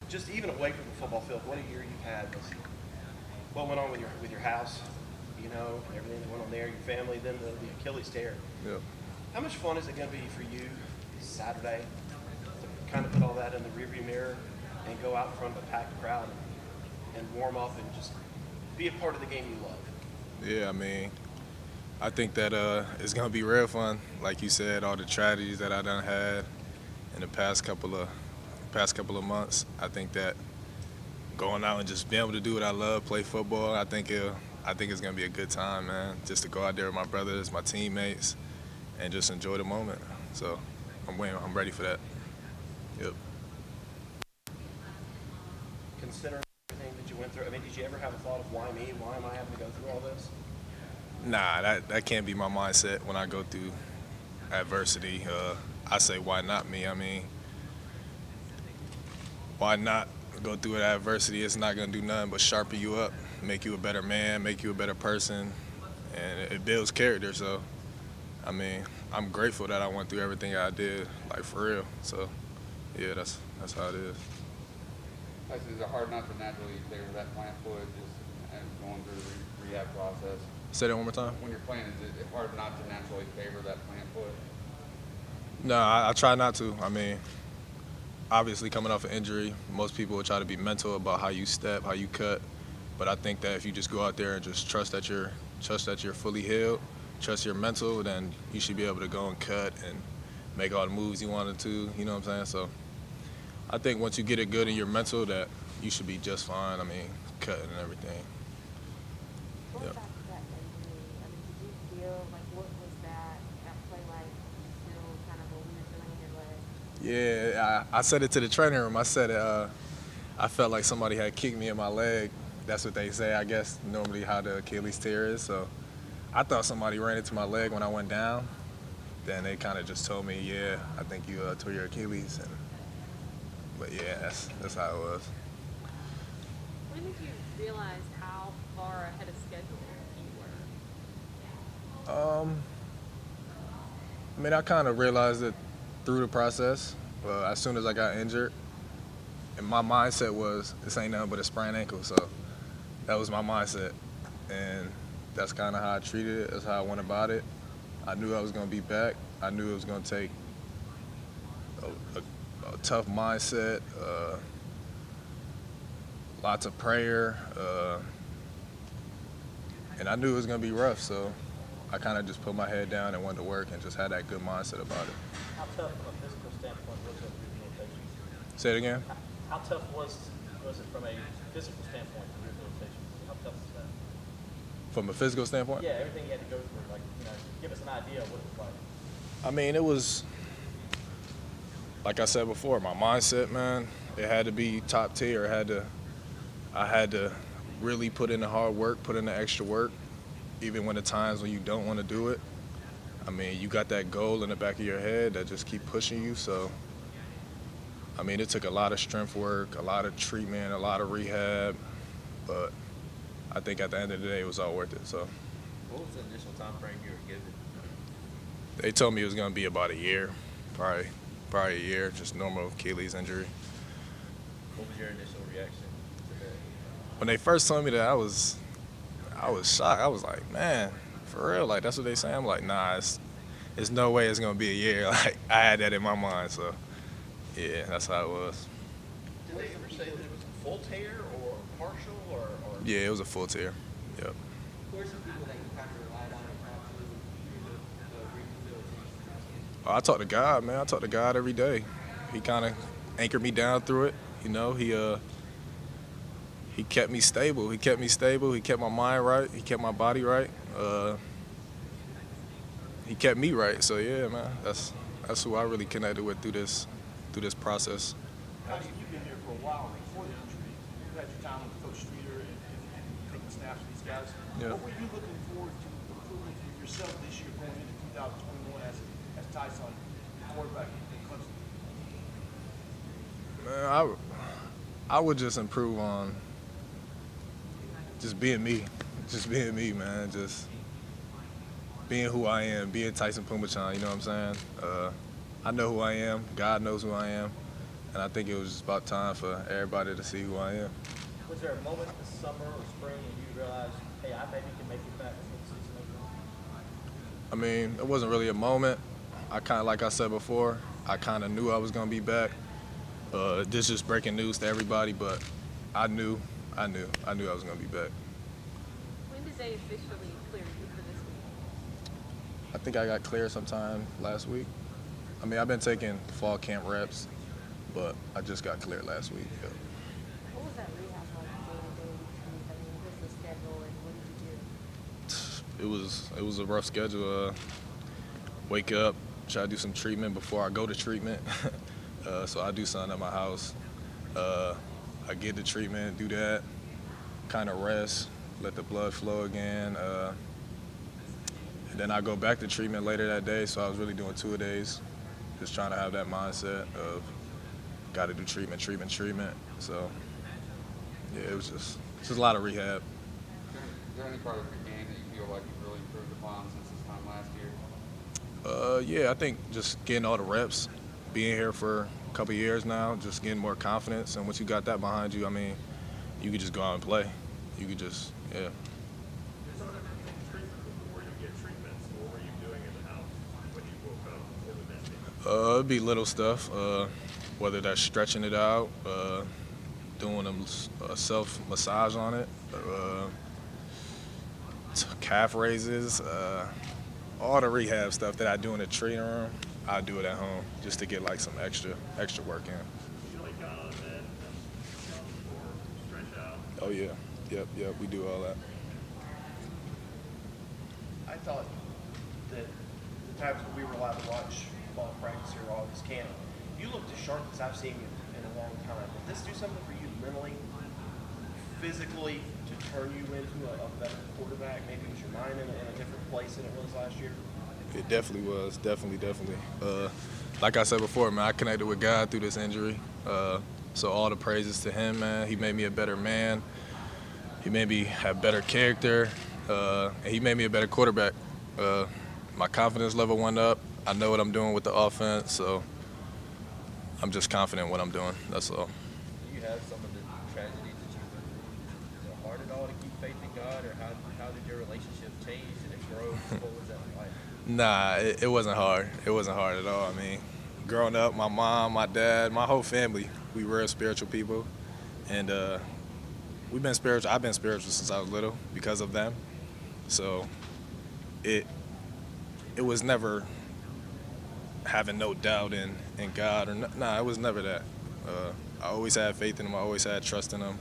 just even away from the football field, what a year you've had. What went on with your house, and everything that went on there, your family, then the Achilles tear. Yep. How much fun is it going to be for you Saturday to kind of put all that in the rearview mirror and go out in front of a packed crowd and warm up and just be a part of the game you love? Yeah, I mean, I think that it's gonna be real fun. Like you said, all the tragedies that I done had in the past couple of months. I think that going out and just being able to do what I love, play football. I think it's gonna be a good time, man. Just to go out there with my brothers, my teammates, and just enjoy the moment. So I'm ready for that. Yep. Considering everything that you went through, I mean, did you ever have a thought of why me? Why am I having to go through all this? Nah, that can't be my mindset when I go through adversity. I say, why not me? I mean, why not go through an adversity? It's not gonna do nothing but sharpen you up, make you a better man, make you a better person, and it builds character. So, I mean, I'm grateful that I went through everything I did, like for real. So, yeah, that's how it is. Is it hard not to naturally favor that plant foot just and going through the rehab process? Say that one more time. When you're playing, is it hard not to naturally favor that plant foot? No, I try not to. I mean, obviously coming off an injury, most people will try to be mental about how you step, how you cut. But I think that if you just go out there and just trust that you're fully healed, trust your mental, then you should be able to go and cut and make all the moves you wanted to. You know what I'm saying? So I think once you get it good in your mental, that you should be just fine. I mean, cutting and everything. Going Yep. back to that injury, I mean, did you feel like what was that play like? Did you feel kind of a weird feeling in your leg? Yeah, I said it to the training room. I said I felt like somebody had kicked me in my leg. That's what they say, I guess, normally how the Achilles tear is. So I thought somebody ran into my leg when I went down. Then they kind of just told me, yeah, I think you tore your Achilles. But yeah, that's how it was. When did you realize how far ahead of schedule you were? I mean, I kind of realized it through the process. As soon as I got injured, and my mindset was, this ain't nothing but a sprained ankle. So that was my mindset. And that's kind of how I treated it. That's how I went about it. I knew I was going to be back. I knew it was going to take a tough mindset, lots of prayer, and I knew it was going to be rough. So I kind of just put my head down and went to work and just had that good mindset about it. How tough from a physical standpoint was it rehabilitation? Say it again? How tough was it from a physical standpoint for rehabilitation? How tough was that? From a physical standpoint? Yeah, everything you had to go through. Like, give us an idea of what it was like. I mean, it was, like I said before, my mindset, man, it had to be top tier. I had to really put in the hard work, put in the extra work, even when the times when you don't want to do it. I mean, you got that goal in the back of your head that just keep pushing you. So, I mean, it took a lot of strength work, a lot of treatment, a lot of rehab, but I think at the end of the day, it was all worth it. So. What was the initial time frame you were given? They told me it was going to be about a year, probably a year, just normal Achilles injury. What was your initial reaction to that? When they first told me that, I was shocked. I was like, man, for real? Like, that's what they say? I'm like, nah, it's no way it's going to be a year. Like, I had that in my mind, so, yeah, that's how it was. Did they ever say that it was a full tear or partial or? Yeah, it was a full tear. Yep. Who are some people that you kind of relied on and talked to through the rehabilitation process? I talk to God, man. I talk to God every day. He kind of anchored me down through it. He kept me stable. He kept my mind right. He kept my body right. He kept me right. So yeah, man, that's who I really connected with through this process. Tyson, you've been here for a while before the injury. You had your time with Coach Streeter and taking snaps with these guys. Yeah. What were you looking forward to improving for yourself this year going into 2021 as Tyson, quarterback in Clemson? Man, I would just improve on just being me, man. Just being who I am, being Taisun Phommachanh. You know what I'm saying? I know who I am. God knows who I am. And I think it was just about time for everybody to see who I am. Was there a moment this summer or spring when you realized, hey, I maybe can make it back before the season opens? I mean, it wasn't really a moment. I kind of, like I said before, I kind of knew I was going to be back. This is breaking news to everybody, but I knew I was going to be back. When did they officially clear you for this week? I think I got cleared sometime last week. I mean, I've been taking fall camp reps, but I just got cleared last week. Yeah. What was that rehab like day to day? I mean, what's the schedule and what did you do? It was a rough schedule. Wake up, try to do some treatment before I go to treatment. So I do something at my house. I get the treatment, do that, kind of rest, let the blood flow again. And then I go back to treatment later that day. So I was really doing 2 days, just trying to have that mindset of got to do treatment. So yeah, it was just a lot of rehab. Is there any part of your game that you feel like you've really improved upon since this time last year? Yeah, I think just getting all the reps, being here for a couple of years now, just getting more confidence. And once you got that behind you, I mean, you could just go out and play. You could just, yeah. It'd be little stuff, whether that's stretching it out, doing a self massage on it, calf raises, all the rehab stuff that I do in the training room, I do it at home just to get like some extra work in. Oh yeah, yep, we do all that. I thought that the times when we were allowed to watch ball practice here all this camp, you looked as sharp as I've seen you in a long time. Did this do something for you mentally, physically, to turn you into a better quarterback? Maybe was your mind in a different place than it was last year? It definitely was, definitely. Like I said before, man, I connected with God through this injury. So all the praises to him, man. He made me a better man. He made me have better character. And he made me a better quarterback. My confidence level went up. I know what I'm doing with the offense, so I'm just confident in what I'm doing. That's all. Do you have some of the tragedies that you've been through? Is it hard at all to keep faith in God, or how did your relationship change? Did it grow? What was that like? Nah, it wasn't hard. It wasn't hard at all. I mean, growing up, my mom, my dad, my whole family, we were spiritual people. And we've been spiritual. I've been spiritual since I was little because of them. So it was never having no doubt in God. It was never that. I always had faith in him. I always had trust in him.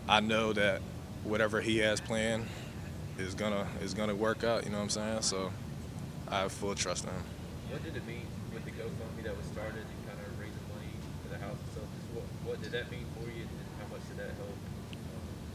I know that whatever he has planned is gonna work out, you know what I'm saying? So I have full trust in him. What did it mean with the GoFundMe that was started and kind of raising money for the house and stuff? What did that mean for you, and how much did that help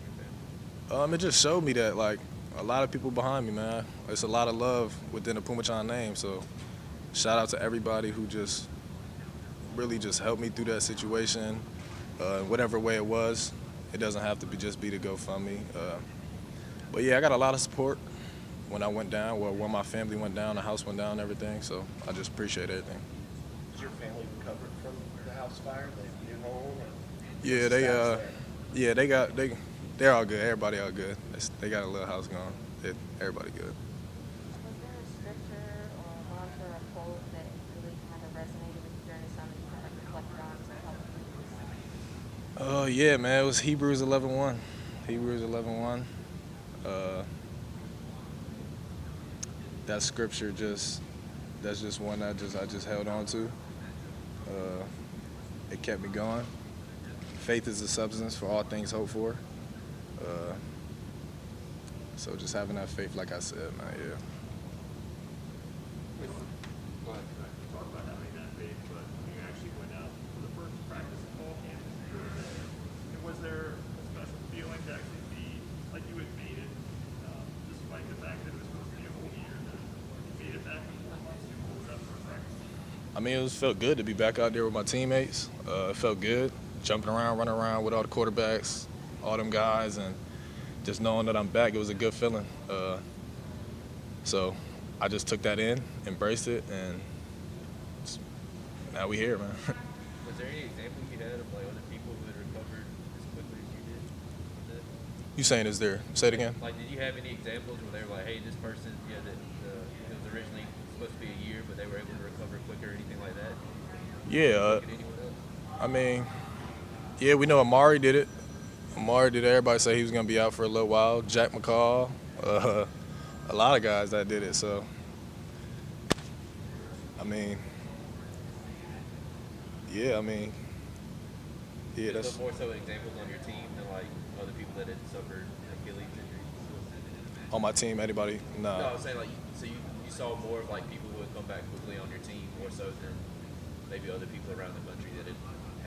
your family? It just showed me that, like, a lot of people behind me, man. It's a lot of love within the Phommachanh name. So shout out to everybody who just really just helped me through that situation, whatever way it was. It doesn't have to just be the GoFundMe. But yeah, I got a lot of support when I went down, when my family went down, the house went down, and everything. So I just appreciate everything. Is your family recovered from the house fire, the new home? Yeah, they're all good. Everybody all good. They got a little house going. Everybody good. Was there a scripture or a mantra or a quote that really kind of resonated with you during this time that you kind of reflected on to help you? Oh yeah, man. It was Hebrews 11:1. Hebrews 11:1. That scripture that's just one I just held on to. It kept me going. Faith is the substance for all things hoped for. So just having that faith, like I said, man, yeah. Go ahead. Talk about having that faith, but you actually went out for the first practice of fall camp. And was there a special feeling to actually be like you had made it, despite the fact that it was supposed to be a whole year, that you made it back in 4 months? What was that first practice? I mean, felt good to be back out there with my teammates. It felt good, jumping around, running around with all the quarterbacks, all them guys, and just knowing that I'm back, it was a good feeling. So I just took that in, embraced it, and now we here, man. Was Was there any example you had of like other people who had recovered as quickly as you did? From that? You saying is there? Say it again. Like, did you have any examples where they were like, hey, this person, yeah, that it was originally supposed to be a year, but they were able to recover quicker or anything like that? Yeah. Look at anyone else? I mean, yeah, we know Amari did it. Amari did. Everybody say he was gonna be out for a little while. Jack McCall, a lot of guys that did it. So, I mean, yeah, Just that's more so examples on your team than like other people that had suffered Achilles injuries. on my team. Anybody? No, I Nah. was saying like, so you saw more of like people who had come back quickly on your team more so than maybe other people around the country that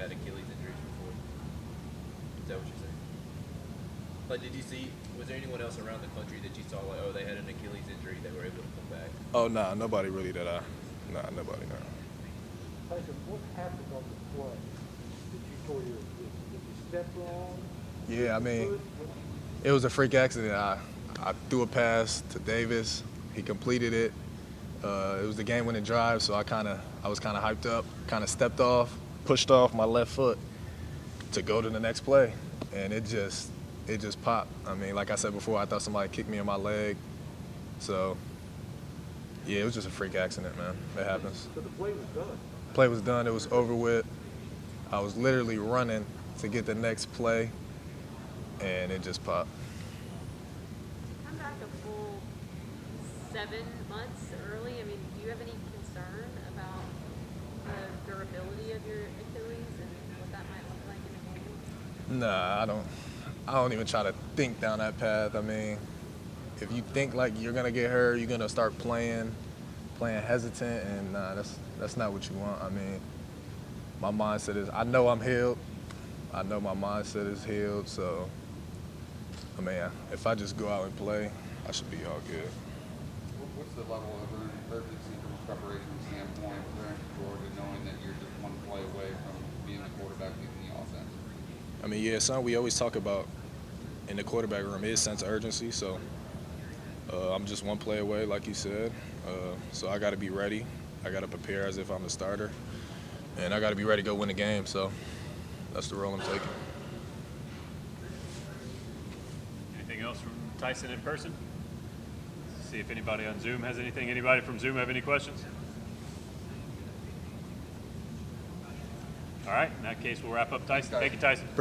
had Achilles injuries before. Is that what you're saying? Like, was there anyone else around the country that you saw like, oh, they had an Achilles injury, they were able to come back? Oh, nah, nobody really that nobody. Nah. Tyson, what happened on the play? Did you tore your, did you step wrong? Yeah, I mean, it was a freak accident. I threw a pass to Davis. He completed it. It was the game-winning drive, so I was kind of hyped up, kind of stepped off, pushed off my left foot to go to the next play, and it just popped. I mean, like I said before, I thought somebody kicked me in my leg. So, yeah, it was just a freak accident, man. It happens. So the play was done. Play was done. It was over with. I was literally running to get the next play, and it just popped. Come back a full 7 months early. I mean, do you have any concern about the durability of your Achilles and what that might look like in a game? Nah, I don't even try to think down that path. I mean, if you think like you're gonna get hurt, you're gonna start playing hesitant, and nah, that's not what you want. I mean, my mindset is, I know I'm healed. I know my mindset is healed, so I mean, if I just go out and play, I should be all good. What's the level of urgency from a preparation standpoint there in Georgia, knowing that you're just one play away from being the quarterback leading the offense? I mean, yeah, something we always talk about in the quarterback room is sense of urgency. So I'm just one play away, like you said. So I got to be ready. I got to prepare as if I'm the starter, and I got to be ready to go win the game. So that's the role I'm taking. Anything else from Tyson in person? See if anybody on Zoom has anything. Anybody from Zoom have any questions? All right, in that case, we'll wrap up Tyson. Thank you, Tyson. Appreciate it.